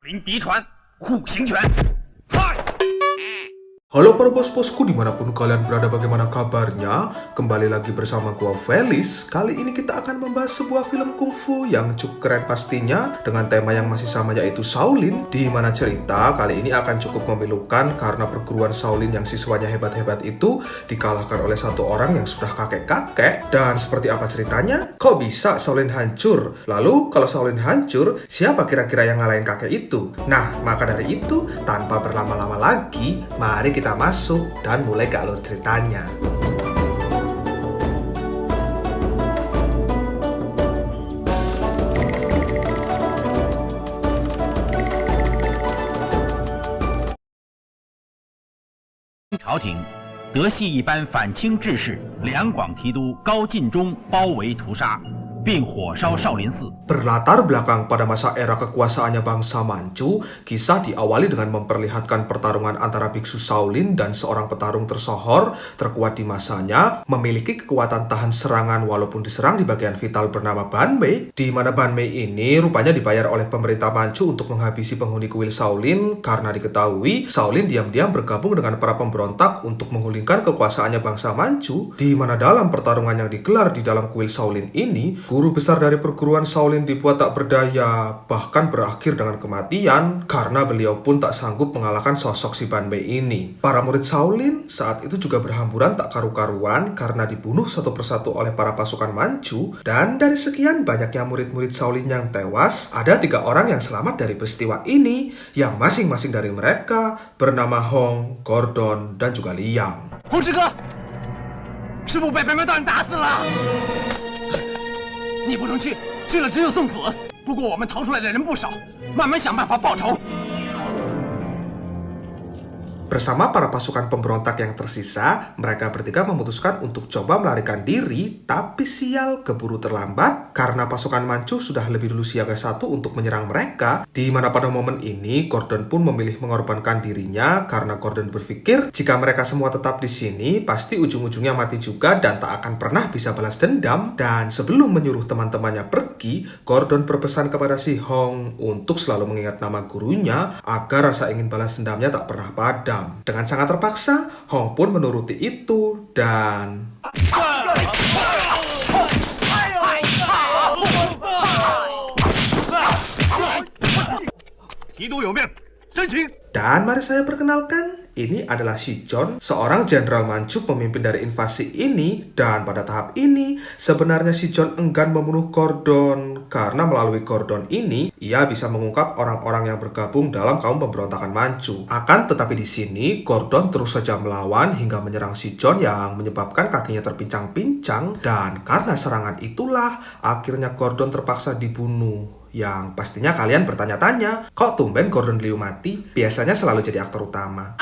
林嫡传护行拳。 Halo para bos-bosku dimanapun kalian berada, bagaimana kabarnya? Kembali lagi bersama gua Felis. Kali ini kita akan membahas sebuah film kungfu yang cukup keren pastinya, dengan tema yang masih sama yaitu Shaolin, di mana cerita kali ini akan cukup memilukan karena perguruan Shaolin yang siswanya hebat-hebat itu dikalahkan oleh satu orang yang sudah kakek-kakek. Dan seperti apa ceritanya? Kok bisa Shaolin hancur? Lalu kalau Shaolin hancur, siapa kira-kira yang ngalahin kakek itu? Nah, maka dari itu, tanpa berlama-lama lagi, mari kita masuk dan mulai ke alur ceritanya.朝廷，德系一般反清志士两广提督高进忠包围屠杀，并火烧少林寺。 Berlatar belakang pada masa era kekuasaannya bangsa Manchu, kisah diawali dengan memperlihatkan pertarungan antara biksu Shaolin dan seorang petarung tersohor terkuat di masanya, memiliki kekuatan tahan serangan walaupun diserang di bagian vital bernama Ban Mei, di mana Ban Mei ini rupanya dibayar oleh pemerintah Manchu untuk menghabisi penghuni kuil Shaolin karena diketahui Shaolin diam-diam bergabung dengan para pemberontak untuk menggulingkan kekuasaannya bangsa Manchu, di mana dalam pertarungan yang digelar di dalam kuil Shaolin ini, guru besar dari perguruan Shaolin dibuat tak berdaya, bahkan berakhir dengan kematian karena beliau pun tak sanggup mengalahkan sosok si Ban Mei ini. Para murid Shaolin saat itu juga berhamburan tak karu-karuan karena dibunuh satu persatu oleh para pasukan Manchu, dan dari sekian banyaknya murid-murid Shaolin yang tewas, ada 3 orang yang selamat dari peristiwa ini, yang masing-masing dari mereka bernama Hong, Gordon, dan juga Liang. 洪师哥，师傅被白眉道人打死了，你不能去。 去了只有送死。不过我们逃出来的人不少，慢慢想办法报仇。 Bersama para pasukan pemberontak yang tersisa, mereka bertiga memutuskan untuk coba melarikan diri, tapi sial keburu terlambat karena pasukan Manchu sudah lebih dulu siaga 1 untuk menyerang mereka, di mana pada momen ini Gordon pun memilih mengorbankan dirinya karena Gordon berpikir jika mereka semua tetap di sini, pasti ujung-ujungnya mati juga dan tak akan pernah bisa balas dendam. Dan sebelum menyuruh teman-temannya pergi, Gordon berpesan kepada si Hong untuk selalu mengingat nama gurunya agar rasa ingin balas dendamnya tak pernah padam. Dengan sangat terpaksa, Hong pun menuruti itu dan... Dan mari saya perkenalkan, ini adalah si John, seorang jenderal Manchu pemimpin dari invasi ini. Dan pada tahap ini, sebenarnya si John enggan membunuh Gordon karena melalui Gordon ini, ia bisa mengungkap orang-orang yang bergabung dalam kaum pemberontakan Manchu. Akan tetapi di sini, Gordon terus saja melawan hingga menyerang si John yang menyebabkan kakinya terpincang-pincang. Dan karena serangan itulah, akhirnya Gordon terpaksa dibunuh. Yang pastinya kalian bertanya-tanya, kok tumben Gordon Liu mati? Biasanya selalu jadi aktor utama.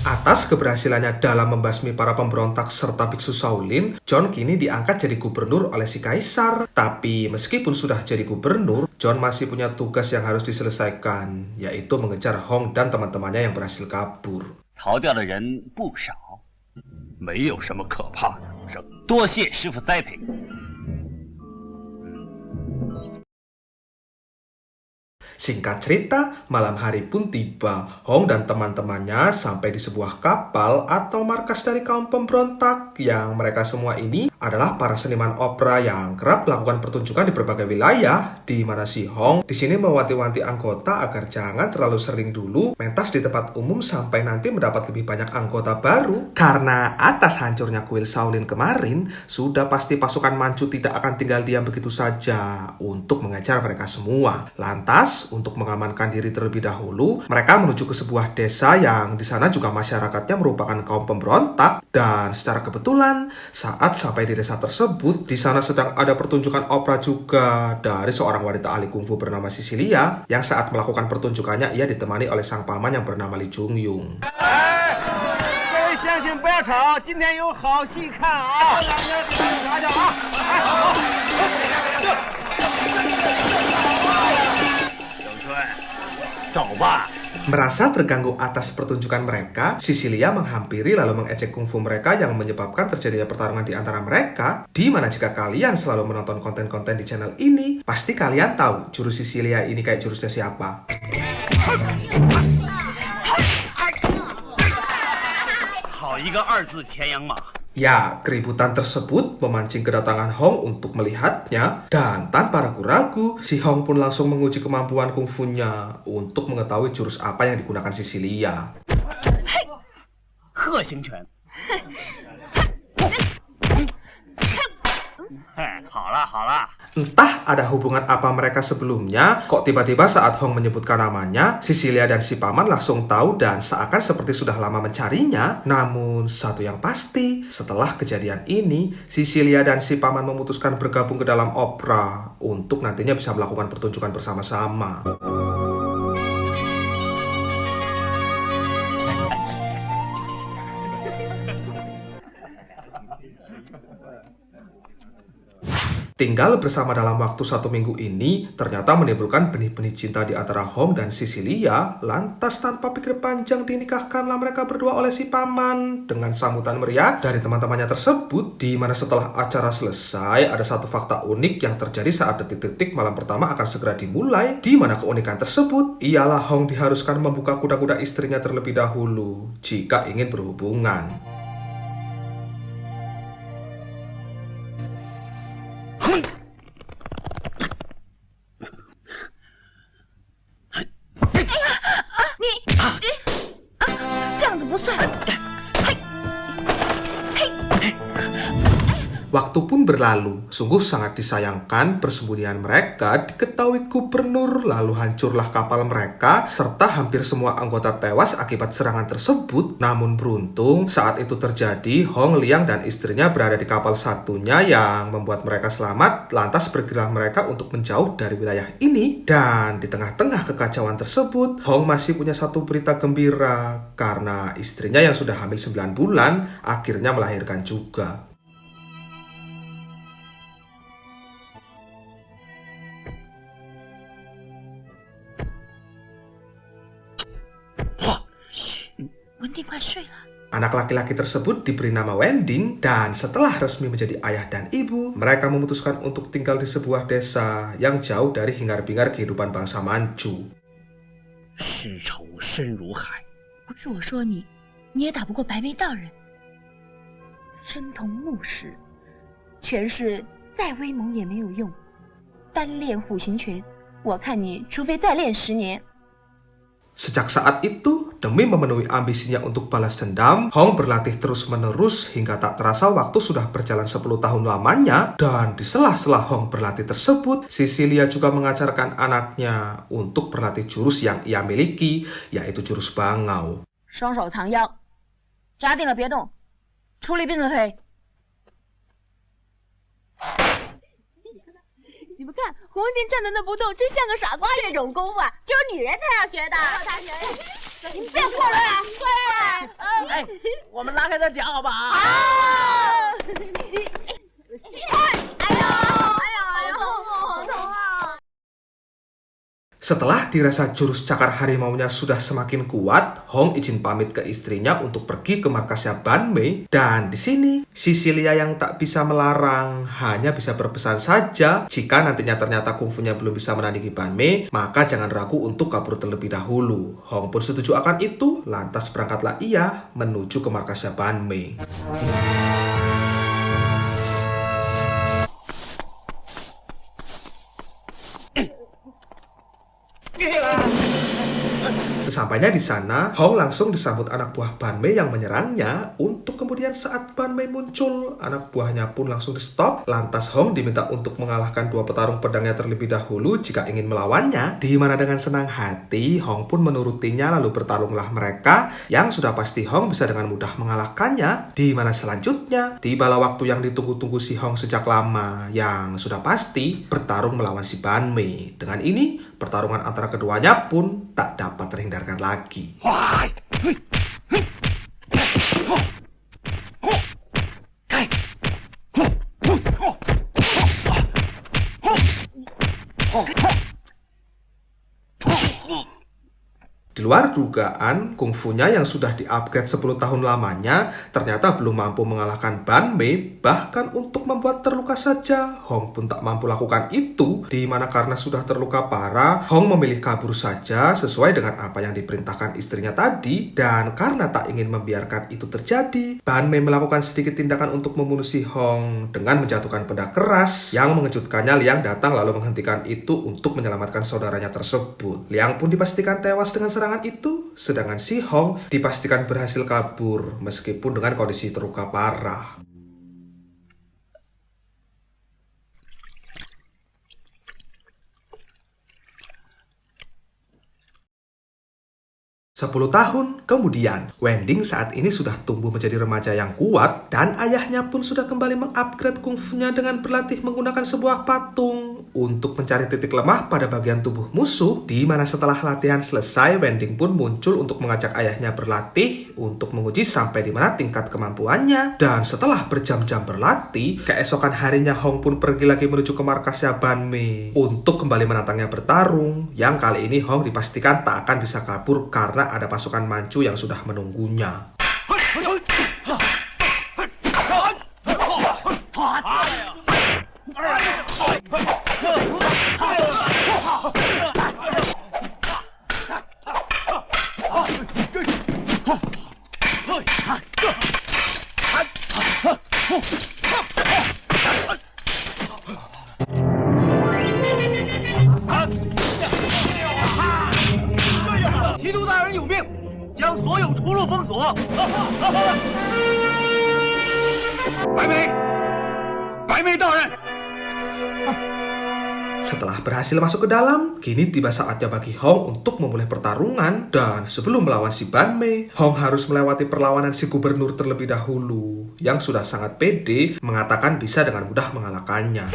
Atas keberhasilannya dalam membasmi para pemberontak serta biksu Shaolin, John kini diangkat jadi gubernur oleh si kaisar. Tapi meskipun sudah jadi gubernur, John masih punya tugas yang harus diselesaikan, yaitu mengejar Hong dan teman-temannya yang berhasil kabur. 逃掉的人不少，没有什么可怕的，多谢师傅栽培。 Singkat cerita, malam hari pun tiba. Hong dan teman-temannya sampai di sebuah kapal atau markas dari kaum pemberontak, yang mereka semua ini adalah para seniman opera yang kerap melakukan pertunjukan di berbagai wilayah, di mana si Hong di sini mewanti-wanti anggota agar jangan terlalu sering dulu mentas di tempat umum sampai nanti mendapat lebih banyak anggota baru. Karena atas hancurnya kuil Shaolin kemarin, sudah pasti pasukan Manchu tidak akan tinggal diam begitu saja untuk mengejar mereka semua. Lantas, untuk mengamankan diri terlebih dahulu, mereka menuju ke sebuah desa yang di sana juga masyarakatnya merupakan kaum pemberontak. Dan secara kebetulan, saat sampai di desa tersebut, di sana sedang ada pertunjukan opera juga dari seorang wanita ahli kungfu bernama Cecilia, yang saat melakukan pertunjukannya ia ditemani oleh sang paman yang bernama Li Jungyung. 乡亲不要吵，今天有好戏看啊！瞧瞧啊！哎，好。找吧。 Merasa terganggu atas pertunjukan mereka, Sisilia menghampiri lalu mengejek kungfu mereka yang menyebabkan terjadinya pertarungan di antara mereka. Di mana jika kalian selalu menonton konten-konten di channel ini, pasti kalian tahu jurus Sisilia ini kayak jurusnya siapa. 好一个二字前羊马！ Ya, keributan tersebut memancing kedatangan Hong untuk melihatnya, dan tanpa ragu-ragu, si Hong pun langsung menguji kemampuan kungfunya untuk mengetahui jurus apa yang digunakan Sisilia. 鹤形拳。好了好了， Entah ada hubungan apa mereka sebelumnya, kok tiba-tiba saat Hong menyebutkan namanya, Sisilia dan si paman langsung tahu dan seakan seperti sudah lama mencarinya. Namun, satu yang pasti, setelah kejadian ini, Sisilia dan si paman memutuskan bergabung ke dalam opera untuk nantinya bisa melakukan pertunjukan bersama-sama. Tinggal bersama dalam waktu 1 minggu ini ternyata menimbulkan benih-benih cinta di antara Hong dan Sisilia. Lantas tanpa pikir panjang dinikahkanlah mereka berdua oleh si paman dengan sambutan meriah dari teman-temannya tersebut. Di mana setelah acara selesai ada satu fakta unik yang terjadi saat detik-detik malam pertama akan segera dimulai. Di mana keunikan tersebut ialah Hong diharuskan membuka kuda-kuda istrinya terlebih dahulu jika ingin berhubungan. Waktu pun berlalu, sungguh sangat disayangkan persembunyian mereka diketahui gubernur, lalu hancurlah kapal mereka, serta hampir semua anggota tewas akibat serangan tersebut. Namun beruntung, saat itu terjadi, Hong Liang dan istrinya berada di kapal satunya yang membuat mereka selamat, lantas pergilah mereka untuk menjauh dari wilayah ini. Dan di tengah-tengah kekacauan tersebut, Hong masih punya satu berita gembira, karena istrinya yang sudah hamil 9 bulan, akhirnya melahirkan juga. Anak laki-laki tersebut diberi nama Wending, dan setelah resmi menjadi ayah dan ibu, mereka memutuskan untuk tinggal di sebuah desa yang jauh dari hingar-bingar kehidupan bangsa Manchu. 世仇深如海， 不是我说你，你也打不过白眉道人。生同木石，权势再威猛也没有用，单练虎形拳，我看你除非再练10年。 Sejak saat itu, demi memenuhi ambisinya untuk balas dendam, Hong berlatih terus-menerus hingga tak terasa waktu sudah berjalan 10 tahun lamanya. Dan di sela-sela Hong berlatih tersebut, Sisilia juga mengajarkan anaknya untuk berlatih jurus yang ia miliki, yaitu jurus bangau. 双手藏腰，扎定了别动，出力并着腿。你们看，红文店站在那不动，真像个傻瓜。这种功夫啊，只有女人才要学的。大学，你们不要过来啊！过来！哎，我们拉开他脚好不好？啊！哎呦，好痛啊！ Setelah dirasa jurus cakar harimaunya sudah semakin kuat, Hong izin pamit ke istrinya untuk pergi ke markasnya Ban Mei. Dan di sini, Sisilia yang tak bisa melarang hanya bisa berpesan saja. Jika nantinya ternyata kungfunya belum bisa menandingi Ban Mei, maka jangan ragu untuk kabur terlebih dahulu. Hong pun setuju akan itu, lantas berangkatlah ia menuju ke markasnya Ban Mei. Sesampainya di sana, Hong langsung disambut anak buah Ban Mei yang menyerangnya. Untuk kemudian saat Ban Mei muncul, anak buahnya pun langsung di stop. Lantas Hong diminta untuk mengalahkan 2 petarung pedangnya terlebih dahulu jika ingin melawannya. Di mana dengan senang hati, Hong pun menurutinya lalu bertarunglah mereka. Yang sudah pasti Hong bisa dengan mudah mengalahkannya. Di mana selanjutnya, tibalah waktu yang ditunggu-tunggu si Hong sejak lama. Yang sudah pasti bertarung melawan si Ban Mei. Dengan ini, pertarungan antara keduanya pun tak dapat terhindarkan lagi. Di luar dugaan, kungfunya yang sudah di-upgrade 10 tahun lamanya ternyata belum mampu mengalahkan Ban Mei, bahkan untuk membuat terluka saja Hong pun tak mampu lakukan itu, di mana karena sudah terluka parah, Hong memilih kabur saja sesuai dengan apa yang diperintahkan istrinya tadi, dan karena tak ingin membiarkan itu terjadi, Ban Mei melakukan sedikit tindakan untuk membunuh si Hong dengan menjatuhkan benda keras. Yang mengejutkannya, Liang datang lalu menghentikan itu untuk menyelamatkan saudaranya tersebut. Liang pun dipastikan tewas dengan serangan itu, sedangkan si Hong dipastikan berhasil kabur meskipun dengan kondisi terluka parah. 10 tahun kemudian, Wending saat ini sudah tumbuh menjadi remaja yang kuat dan ayahnya pun sudah kembali mengupgrade kungfunya dengan berlatih menggunakan sebuah patung untuk mencari titik lemah pada bagian tubuh musuh, di mana setelah latihan selesai, Wending pun muncul untuk mengajak ayahnya berlatih untuk menguji sampai di mana tingkat kemampuannya. Dan setelah berjam-jam berlatih, keesokan harinya Hong pun pergi lagi menuju ke markasnya Ban Mei untuk kembali menantangnya bertarung, yang kali ini Hong dipastikan tak akan bisa kabur karena ada pasukan Manchu yang sudah menunggunya. Setelah berhasil masuk ke dalam, kini tiba saatnya bagi Hong untuk memulai pertarungan. Dan sebelum melawan si Ban Mei, Hong harus melewati perlawanan si gubernur terlebih dahulu, yang sudah sangat pede mengatakan bisa dengan mudah mengalahkannya.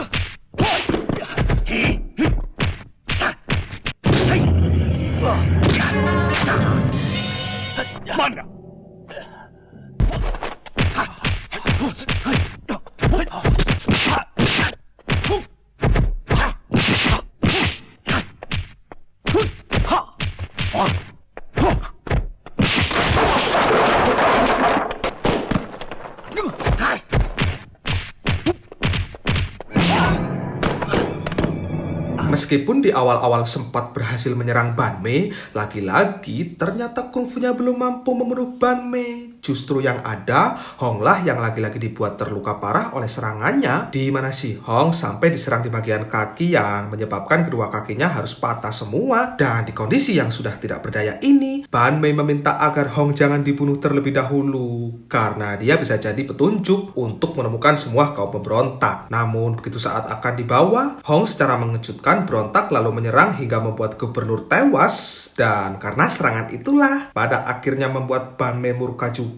Meskipun di awal-awal sempat berhasil menyerang Ban Mei, lagi-lagi ternyata kungfunya belum mampu membunuh Ban Mei. Justru yang ada, Hong lah yang lagi-lagi dibuat terluka parah oleh serangannya, di mana si Hong sampai diserang di bagian kaki yang menyebabkan kedua kakinya harus patah semua. Dan di kondisi yang sudah tidak berdaya ini, Ban Mei meminta agar Hong jangan dibunuh terlebih dahulu, karena dia bisa jadi petunjuk untuk menemukan semua kaum pemberontak. Namun begitu saat akan dibawa, Hong secara mengejutkan berontak lalu menyerang hingga membuat gubernur tewas. Dan karena serangan itulah pada akhirnya membuat Ban Mei murka juga.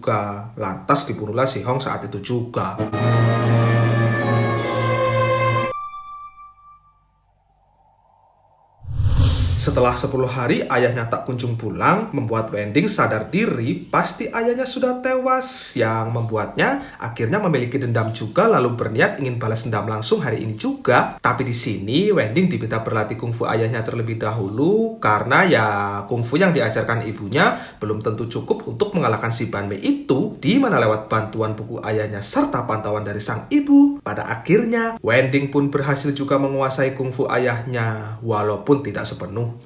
Lantas dibunuhlah si Hong saat itu juga. Setelah 10 hari ayahnya tak kunjung pulang, membuat Wending sadar diri pasti ayahnya sudah tewas, yang membuatnya akhirnya memiliki dendam juga lalu berniat ingin balas dendam langsung hari ini juga. Tapi di sini Wending diminta berlatih kungfu ayahnya terlebih dahulu karena ya kungfu yang diajarkan ibunya belum tentu cukup untuk mengalahkan si Ban Mei itu, di mana lewat bantuan buku ayahnya serta pantauan dari sang ibu, pada akhirnya Wending pun berhasil juga menguasai kungfu ayahnya walaupun tidak sepenuhnya.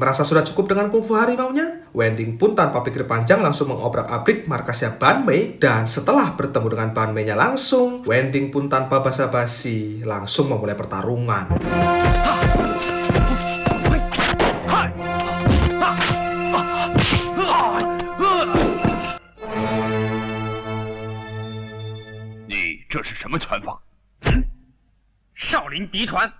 Merasa sudah cukup dengan kungfu harimaunya, Wending pun tanpa pikir panjang langsung mengobrak-abrik markasnya Ban Mei. Dan setelah bertemu dengan Ban Mei-nya langsung, Wending pun tanpa basa-basi langsung memulai pertarungan. Ni 这是什么拳法？少林嫡传。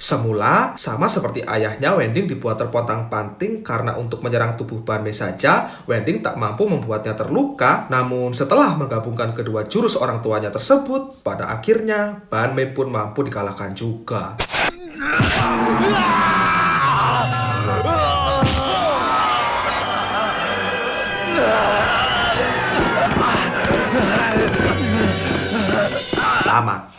Semula, sama seperti ayahnya, Wending dibuat terpontang-panting karena untuk menyerang tubuh Ban Mei saja, Wending tak mampu membuatnya terluka. Namun setelah menggabungkan kedua jurus orang tuanya tersebut, pada akhirnya Ban Mei pun mampu dikalahkan juga. Tamat.